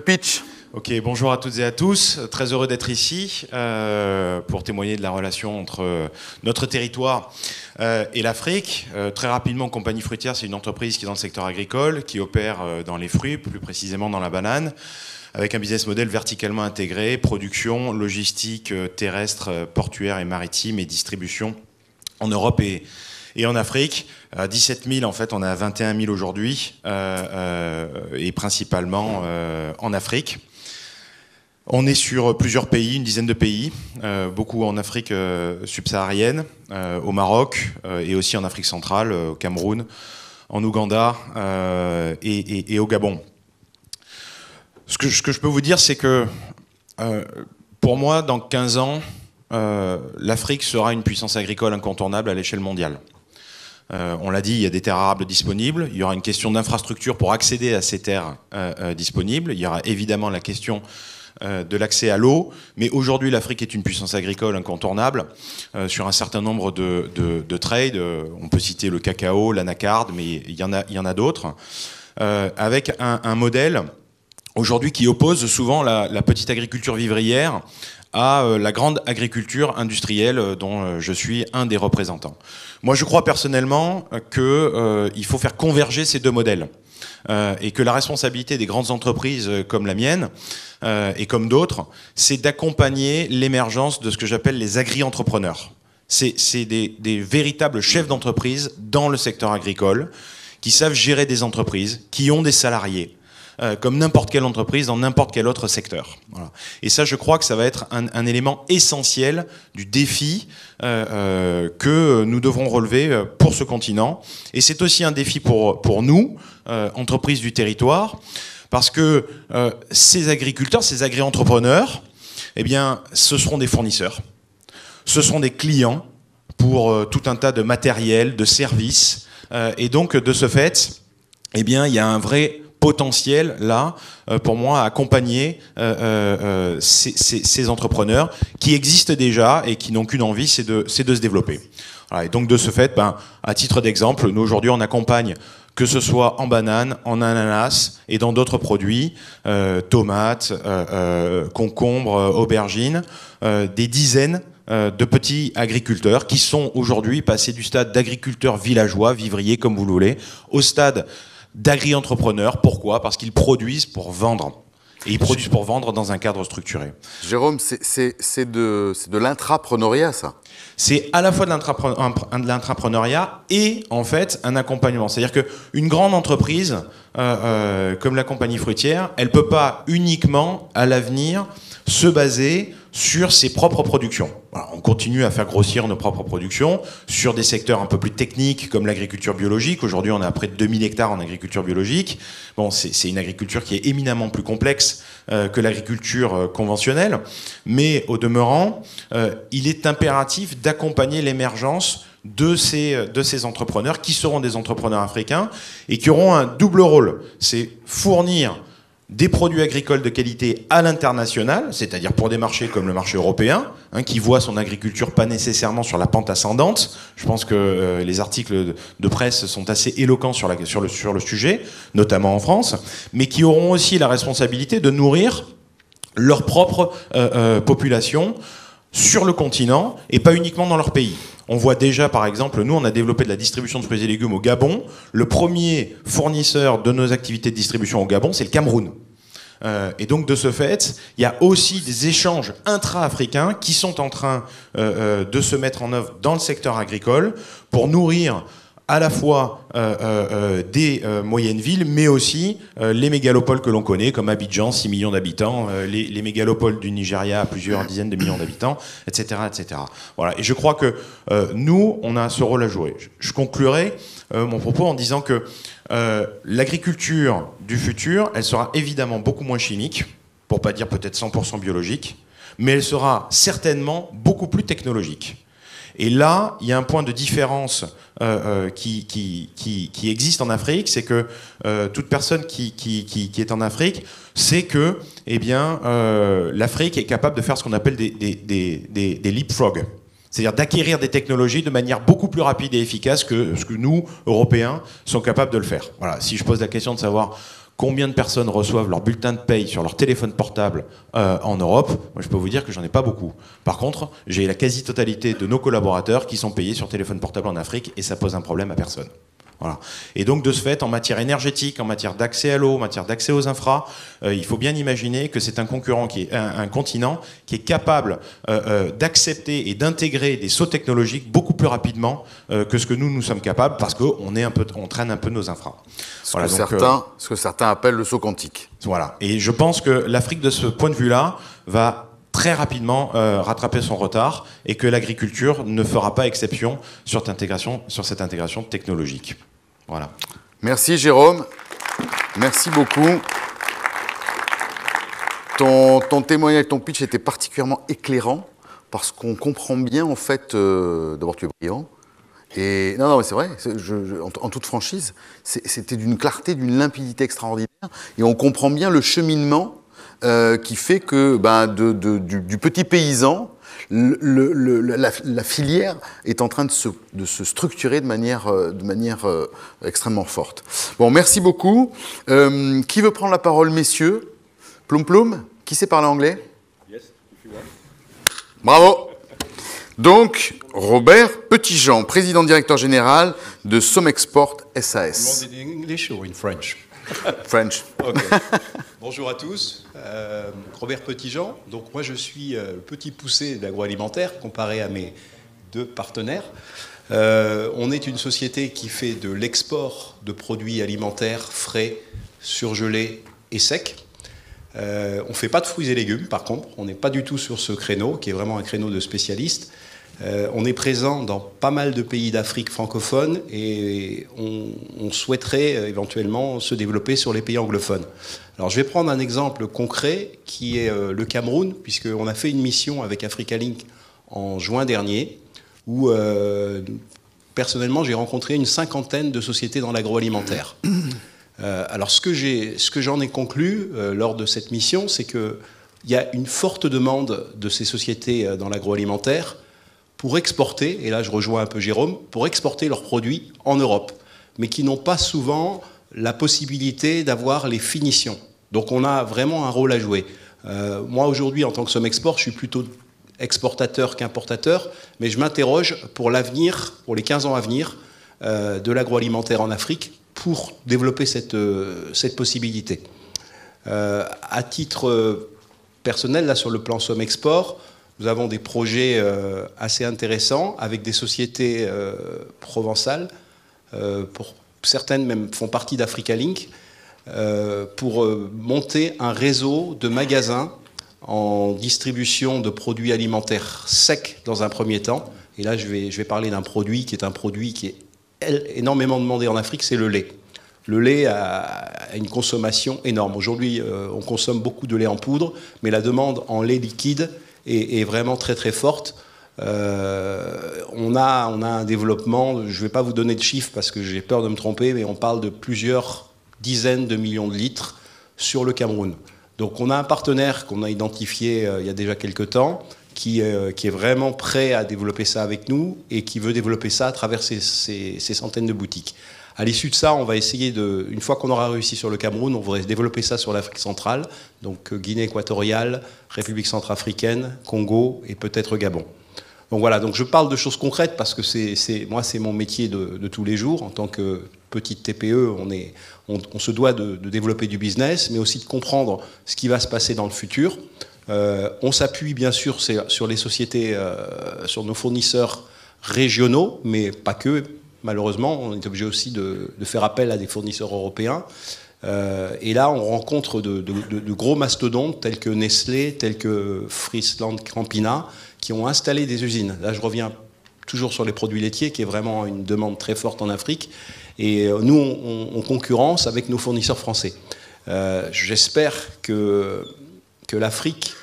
pitch. Ok, bonjour à toutes et à tous. Très heureux d'être ici pour témoigner de la relation entre notre territoire et l'Afrique. Très rapidement, Compagnie Fruitière, c'est une entreprise qui est dans le secteur agricole, qui opère dans les fruits, plus précisément dans la banane, avec un business model verticalement intégré, production, logistique terrestre, portuaire et maritime et distribution en Europe et en Afrique. 17 000, en fait, on est à 21 000 aujourd'hui, et principalement en Afrique. On est sur plusieurs pays, une dizaine de pays, beaucoup en Afrique subsaharienne, au Maroc et aussi en Afrique centrale, au Cameroun, en Ouganda et au Gabon. Ce que je peux vous dire, c'est que pour moi, dans 15 ans, l'Afrique sera une puissance agricole incontournable à l'échelle mondiale. On l'a dit, il y a des terres arables disponibles, il y aura une question d'infrastructure pour accéder à ces terres disponibles, il y aura évidemment la question de l'accès à l'eau, mais aujourd'hui l'Afrique est une puissance agricole incontournable sur un certain nombre de trades. On peut citer le cacao, l'anacarde, mais il y en a d'autres, avec un modèle aujourd'hui qui oppose souvent la petite agriculture vivrière à la grande agriculture industrielle dont je suis un des représentants. Moi, je crois personnellement qu'il faut faire converger ces deux modèles et que la responsabilité des grandes entreprises comme la mienne et comme d'autres, c'est d'accompagner l'émergence de ce que j'appelle les agri-entrepreneurs. C'est des véritables chefs d'entreprise dans le secteur agricole qui savent gérer des entreprises, qui ont des salariés, comme n'importe quelle entreprise dans n'importe quel autre secteur. Voilà. Et ça, je crois que ça va être un élément essentiel du défi que nous devrons relever pour ce continent. Et c'est aussi un défi pour nous, entreprises du territoire, parce que ces agriculteurs, ces agri-entrepreneurs, eh bien, ce seront des fournisseurs. Ce sont des clients pour tout un tas de matériel, de services. Et donc, de ce fait, eh bien, il y a un vrai potentiel là pour moi à accompagner ces entrepreneurs qui existent déjà et qui n'ont qu'une envie, c'est de se développer. Voilà, et donc de ce fait, à titre d'exemple, nous aujourd'hui on accompagne, que ce soit en banane, en ananas et dans d'autres produits, tomates, concombres, aubergines, des dizaines de petits agriculteurs qui sont aujourd'hui passés du stade d'agriculteurs villageois, vivriers comme vous le voulez, au stade d'agri-entrepreneurs. Pourquoi ? Parce qu'ils produisent pour vendre. Et ils produisent pour vendre dans un cadre structuré. Jérôme, c'est de l'intrapreneuriat, ça ? C'est à la fois de l'intrapreneuriat et en fait un accompagnement. C'est-à-dire qu'une grande entreprise comme la Compagnie Fruitière, elle ne peut pas uniquement à l'avenir se baser sur ses propres productions. Voilà, on continue à faire grossir nos propres productions sur des secteurs un peu plus techniques comme l'agriculture biologique. Aujourd'hui, on a près de 2000 hectares en agriculture biologique. Bon, c'est une agriculture qui est éminemment plus complexe que l'agriculture conventionnelle. Mais au demeurant, il est impératif d'accompagner l'émergence de ces entrepreneurs qui seront des entrepreneurs africains et qui auront un double rôle. C'est fournir des produits agricoles de qualité à l'international, c'est-à-dire pour des marchés comme le marché européen, qui voit son agriculture pas nécessairement sur la pente ascendante. Je pense que les articles de presse sont assez éloquents sur le sujet, notamment en France, mais qui auront aussi la responsabilité de nourrir leur propre population sur le continent et pas uniquement dans leur pays. On voit déjà, par exemple, nous, on a développé de la distribution de fruits et légumes au Gabon. Le premier fournisseur de nos activités de distribution au Gabon, c'est le Cameroun. Et donc, de ce fait, il y a aussi des échanges intra-africains qui sont en train de se mettre en œuvre dans le secteur agricole pour nourrir à la fois des moyennes villes, mais aussi les mégalopoles que l'on connaît, comme Abidjan, 6 millions d'habitants, les mégalopoles du Nigeria à plusieurs dizaines de millions d'habitants, etc., etc. Voilà. Et je crois que nous, on a ce rôle à jouer. Je conclurai mon propos en disant que l'agriculture du futur, elle sera évidemment beaucoup moins chimique, pour pas dire peut-être 100% biologique, mais elle sera certainement beaucoup plus technologique. Et là, il y a un point de différence qui existe en Afrique, c'est que toute personne qui est en Afrique sait que l'Afrique est capable de faire ce qu'on appelle des leapfrogs. C'est-à-dire d'acquérir des technologies de manière beaucoup plus rapide et efficace que ce que nous, Européens, sommes capables de le faire. Voilà. Si je pose la question de savoir Combien de personnes reçoivent leur bulletin de paye sur leur téléphone portable en Europe? Moi, je peux vous dire que j'en ai pas beaucoup. Par contre, j'ai la quasi-totalité de nos collaborateurs qui sont payés sur téléphone portable en Afrique et ça pose un problème à personne. Voilà. Et donc, de ce fait, en matière énergétique, en matière d'accès à l'eau, en matière d'accès aux infras, il faut bien imaginer que c'est un concurrent qui est un continent qui est capable d'accepter et d'intégrer des sauts technologiques beaucoup plus rapidement que ce que nous sommes capables, parce qu'on traîne un peu nos infras. Voilà, ce que certains appellent le saut quantique. Voilà. Et je pense que l'Afrique, de ce point de vue-là, va très rapidement rattraper son retard et que l'agriculture ne fera pas exception sur cette intégration technologique. Voilà. Merci Jérôme, merci beaucoup. Ton témoignage, ton pitch était particulièrement éclairant parce qu'on comprend bien en fait, d'abord tu es brillant, et non mais c'est vrai, en toute franchise, c'était d'une clarté, d'une limpidité extraordinaire et on comprend bien le cheminement qui fait que du petit paysan, la filière est en train de se structurer de manière extrêmement forte. Bon, merci beaucoup. Qui veut prendre la parole, messieurs? Ploum Ploum, qui sait parler anglais? Yes, if you want. Bravo. Donc, Robert Petitjean, président directeur général de Somexport SAS. You want it in English or in French? French. Okay. Bonjour à tous, Robert Petitjean. Donc moi je suis petit poussé de l'agroalimentaire comparé à mes deux partenaires. On est une société qui fait de l'export de produits alimentaires frais, surgelés et secs. On ne fait pas de fruits et légumes par contre, on n'est pas du tout sur ce créneau qui est vraiment un créneau de spécialistes. On est présent dans pas mal de pays d'Afrique francophone et on souhaiterait éventuellement se développer sur les pays anglophones. Alors je vais prendre un exemple concret qui est le Cameroun, puisqu'on a fait une mission avec Africa Link en juin dernier, où personnellement j'ai rencontré une cinquantaine de sociétés dans l'agroalimentaire. Alors ce que j'en ai conclu lors de cette mission, c'est qu'il y a une forte demande de ces sociétés dans l'agroalimentaire pour exporter, et là je rejoins un peu Jérôme, pour exporter leurs produits en Europe, mais qui n'ont pas souvent la possibilité d'avoir les finitions. Donc on a vraiment un rôle à jouer. Moi aujourd'hui en tant que Somexport, je suis plutôt exportateur qu'importateur, mais je m'interroge pour l'avenir, pour les 15 ans à venir, de l'agroalimentaire en Afrique, pour développer cette possibilité. À titre personnel, là sur le plan Somexport, nous avons des projets assez intéressants avec des sociétés provençales, pour certaines même font partie d'Africa Link, pour monter un réseau de magasins en distribution de produits alimentaires secs dans un premier temps. Et là, je vais parler d'un produit qui est énormément demandé en Afrique, c'est le lait. Le lait a une consommation énorme. Aujourd'hui, on consomme beaucoup de lait en poudre, mais la demande en lait liquide est vraiment très très forte. On a un développement, je ne vais pas vous donner de chiffres parce que j'ai peur de me tromper, mais on parle de plusieurs dizaines de millions de litres sur le Cameroun. Donc on a un partenaire qu'on a identifié il y a déjà quelques temps qui est vraiment prêt à développer ça avec nous et qui veut développer ça à travers ces centaines de boutiques. À l'issue de ça, on va essayer une fois qu'on aura réussi sur le Cameroun, on voudrait développer ça sur l'Afrique centrale, donc Guinée équatoriale, République centrafricaine, Congo et peut-être Gabon. Donc voilà, donc je parle de choses concrètes parce que moi c'est mon métier de tous les jours. En tant que petite TPE, on se doit de développer du business, mais aussi de comprendre ce qui va se passer dans le futur. On s'appuie bien sûr sur les sociétés, sur nos fournisseurs régionaux, mais pas que. Malheureusement, on est obligé aussi de faire appel à des fournisseurs européens. Et là, on rencontre de gros mastodontes tels que Nestlé, tels que Friesland Campina, qui ont installé des usines. Là, je reviens toujours sur les produits laitiers, qui est vraiment une demande très forte en Afrique. Et nous, on concurrence avec nos fournisseurs français. J'espère que l'Afrique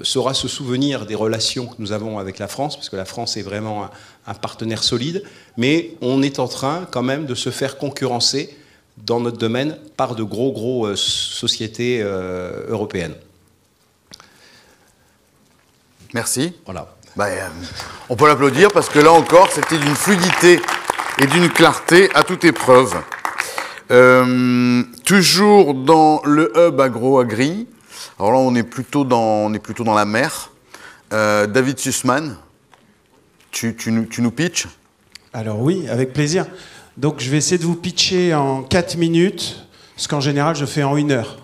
saura se souvenir des relations que nous avons avec la France, parce que la France est vraiment un partenaire solide, mais on est en train quand même de se faire concurrencer dans notre domaine par de gros sociétés européennes. Merci. Voilà. On peut l'applaudir parce que là encore, c'était d'une fluidité et d'une clarté à toute épreuve. Toujours dans le hub agro-agri. Alors là, on est plutôt dans la mer. David Sussman, tu nous pitches? Alors oui, avec plaisir. Donc je vais essayer de vous pitcher en 4 minutes, ce qu'en général je fais en 1 heure.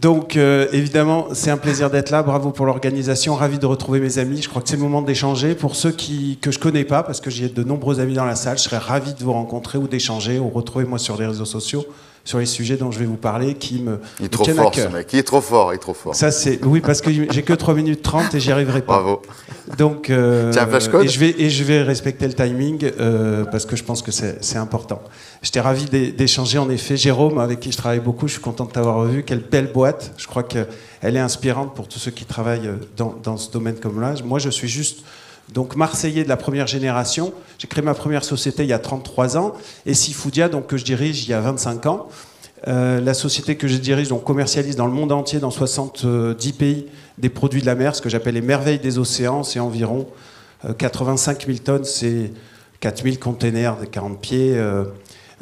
Donc évidemment, c'est un plaisir d'être là. Bravo pour l'organisation. Ravi de retrouver mes amis. Je crois que c'est le moment d'échanger. Pour ceux que je connais pas, parce que j'ai de nombreux amis dans la salle, je serais ravi de vous rencontrer ou d'échanger ou retrouver-moi sur les réseaux sociaux sur les sujets dont je vais vous parler qui me Il est trop fort, ce mec. Il est trop fort, Ça, oui, parce que j'ai que 3 minutes 30 et j'y arriverai pas. Bravo. Donc, tiens, un flash code. Et je vais respecter le timing parce que je pense que c'est important. J'étais ravi d'échanger, en effet. Jérôme, avec qui je travaille beaucoup, je suis content de t'avoir revu. Quelle belle boîte. Je crois qu'elle est inspirante pour tous ceux qui travaillent dans ce domaine comme là. Moi, je suis juste donc marseillais de la première génération. J'ai créé ma première société il y a 33 ans et Sifoudia, donc, que je dirige il y a 25 ans. La société que je dirige donc, commercialise dans le monde entier, dans 70 pays, des produits de la mer, ce que j'appelle les merveilles des océans. C'est environ 85 000 tonnes, c'est 4 000 containers de 40 pieds,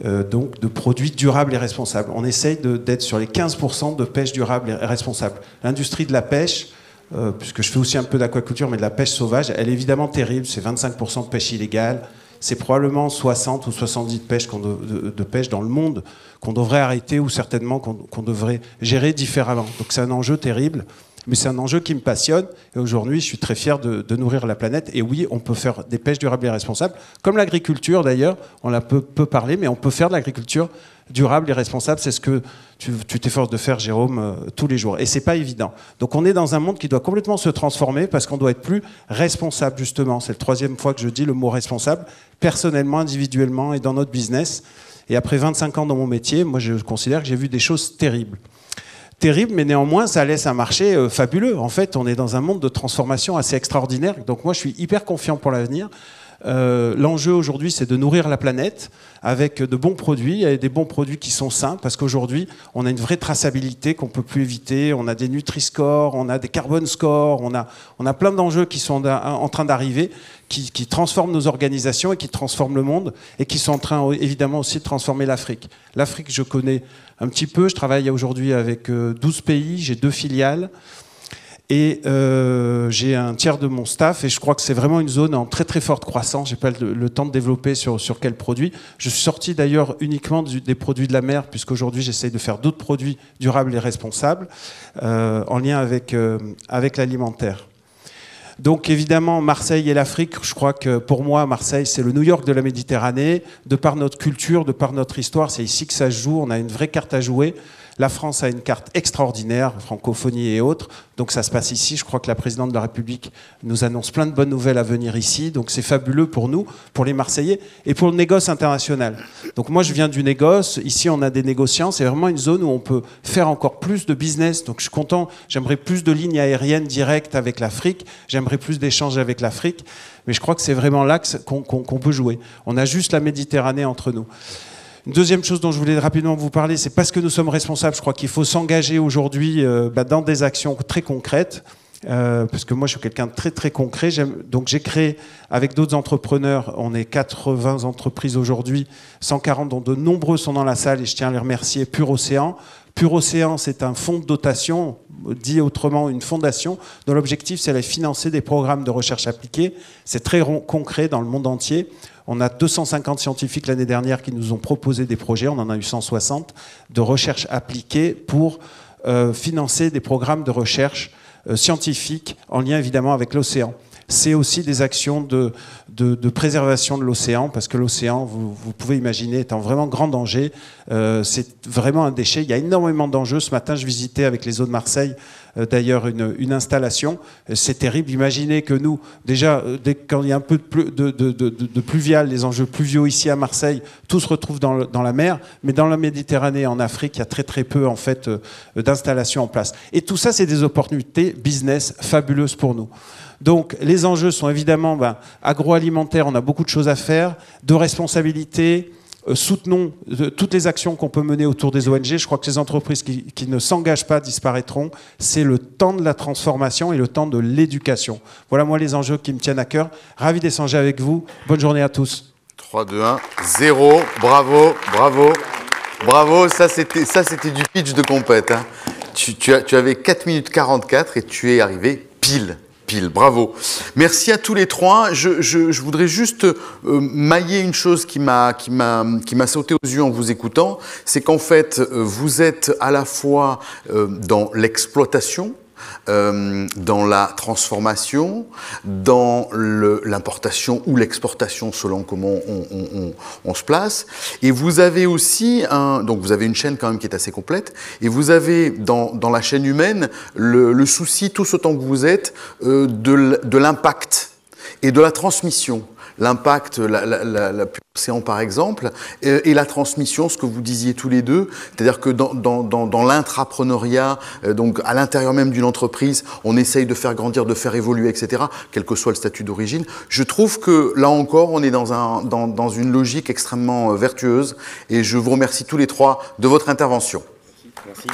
donc de produits durables et responsables. On essaye d'être sur les 15% de pêche durable et responsable. L'industrie de la pêche, puisque je fais aussi un peu d'aquaculture, mais de la pêche sauvage, elle est évidemment terrible. C'est 25% de pêche illégale. C'est probablement 60 ou 70 de pêche dans le monde qu'on devrait arrêter ou certainement qu'on devrait gérer différemment. Donc c'est un enjeu terrible, mais c'est un enjeu qui me passionne. Et aujourd'hui, je suis très fier de nourrir la planète. Et oui, on peut faire des pêches durables et responsables, comme l'agriculture d'ailleurs. On la peut parler, mais on peut faire de l'agriculture durable et responsable. C'est ce que tu t'efforces de faire, Jérôme, tous les jours. Et c'est pas évident. Donc on est dans un monde qui doit complètement se transformer parce qu'on doit être plus responsable, justement. C'est la 3e fois que je dis le mot responsable, personnellement, individuellement et dans notre business. Et après 25 ans dans mon métier, moi je considère que j'ai vu des choses terribles. Terribles, mais néanmoins, ça laisse un marché fabuleux. En fait, on est dans un monde de transformation assez extraordinaire. Donc moi, je suis hyper confiant pour l'avenir. L'enjeu aujourd'hui, c'est de nourrir la planète avec de bons produits, et des bons produits qui sont sains, parce qu'aujourd'hui, on a une vraie traçabilité qu'on ne peut plus éviter. On a des Nutri-Score, on a des Carbon Score, on a plein d'enjeux qui sont en train d'arriver, qui transforment nos organisations et qui transforment le monde, et qui sont en train, évidemment, aussi de transformer l'Afrique. L'Afrique, je connais un petit peu. Je travaille aujourd'hui avec 12 pays, j'ai 2 filiales. Et j'ai un tiers de mon staff et je crois que c'est vraiment une zone en très très forte croissance. J'ai pas le temps de développer sur quel produit. Je suis sorti d'ailleurs uniquement des produits de la mer puisqu'aujourd'hui j'essaye de faire d'autres produits durables et responsables en lien avec l'alimentaire. Donc évidemment Marseille et l'Afrique, je crois que pour moi Marseille c'est le New York de la Méditerranée. De par notre culture, de par notre histoire, c'est ici que ça se joue. On a une vraie carte à jouer. La France a une carte extraordinaire, francophonie et autres, donc ça se passe ici. Je crois que la présidente de la République nous annonce plein de bonnes nouvelles à venir ici, donc c'est fabuleux pour nous, pour les Marseillais et pour le négoce international. Donc moi je viens du négoce, ici on a des négociants, c'est vraiment une zone où on peut faire encore plus de business, donc je suis content, j'aimerais plus de lignes aériennes directes avec l'Afrique, j'aimerais plus d'échanges avec l'Afrique, mais je crois que c'est vraiment l'axe qu'on peut jouer. On a juste la Méditerranée entre nous. Une deuxième chose dont je voulais rapidement vous parler, c'est parce que nous sommes responsables, je crois qu'il faut s'engager aujourd'hui dans des actions très concrètes, parce que moi je suis quelqu'un de très très concret. Donc j'ai créé avec d'autres entrepreneurs, on est 80 entreprises aujourd'hui, 140 dont de nombreux sont dans la salle et je tiens à les remercier, Pur Océan. Pur Océan, c'est un fonds de dotation, dit autrement une fondation, dont l'objectif c'est de financer des programmes de recherche appliquée. C'est très concret dans le monde entier. On a 250 scientifiques l'année dernière qui nous ont proposé des projets, on en a eu 160, de recherche appliquée pour financer des programmes de recherche scientifique en lien évidemment avec l'océan. C'est aussi des actions de préservation de l'océan, parce que l'océan, vous pouvez imaginer, est en vraiment grand danger. C'est vraiment un déchet. Il y a énormément d'enjeux. Ce matin, je visitais avec les eaux de Marseille, d'ailleurs, une installation. C'est terrible. Imaginez que nous, déjà, quand il y a un peu de pluvial, les enjeux pluviaux ici à Marseille, tout se retrouve dans la mer. Mais dans la Méditerranée, en Afrique, il y a très très peu en fait, d'installations en place. Et tout ça, c'est des opportunités business fabuleuses pour nous. Donc les enjeux sont évidemment agroalimentaires, on a beaucoup de choses à faire, de responsabilité, soutenons toutes les actions qu'on peut mener autour des ONG. Je crois que les entreprises qui ne s'engagent pas disparaîtront. C'est le temps de la transformation et le temps de l'éducation. Voilà moi les enjeux qui me tiennent à cœur. Ravi d'échanger avec vous. Bonne journée à tous. 3, 2, 1, 0. Bravo, bravo, bravo. Ça, c'était du pitch de compète. Hein. Tu avais 4 minutes 44 et tu es arrivé pile. Bravo. Merci à tous les trois. Je voudrais juste mailler une chose qui m'a sauté aux yeux en vous écoutant. C'est qu'en fait, vous êtes à la fois dans l'exploitation, dans la transformation, dans l'importation ou l'exportation selon comment on se place. Et vous avez aussi donc vous avez une chaîne quand même qui est assez complète. Et vous avez dans la chaîne humaine le souci, tous autant que vous êtes, de l'impact et de la transmission. L'impact, la océan par exemple, et la transmission, ce que vous disiez tous les deux, c'est-à-dire que dans l'intrapreneuriat, donc à l'intérieur même d'une entreprise, on essaye de faire grandir, de faire évoluer, etc., quel que soit le statut d'origine. Je trouve que là encore, on est dans une logique extrêmement vertueuse, et je vous remercie tous les trois de votre intervention. Merci.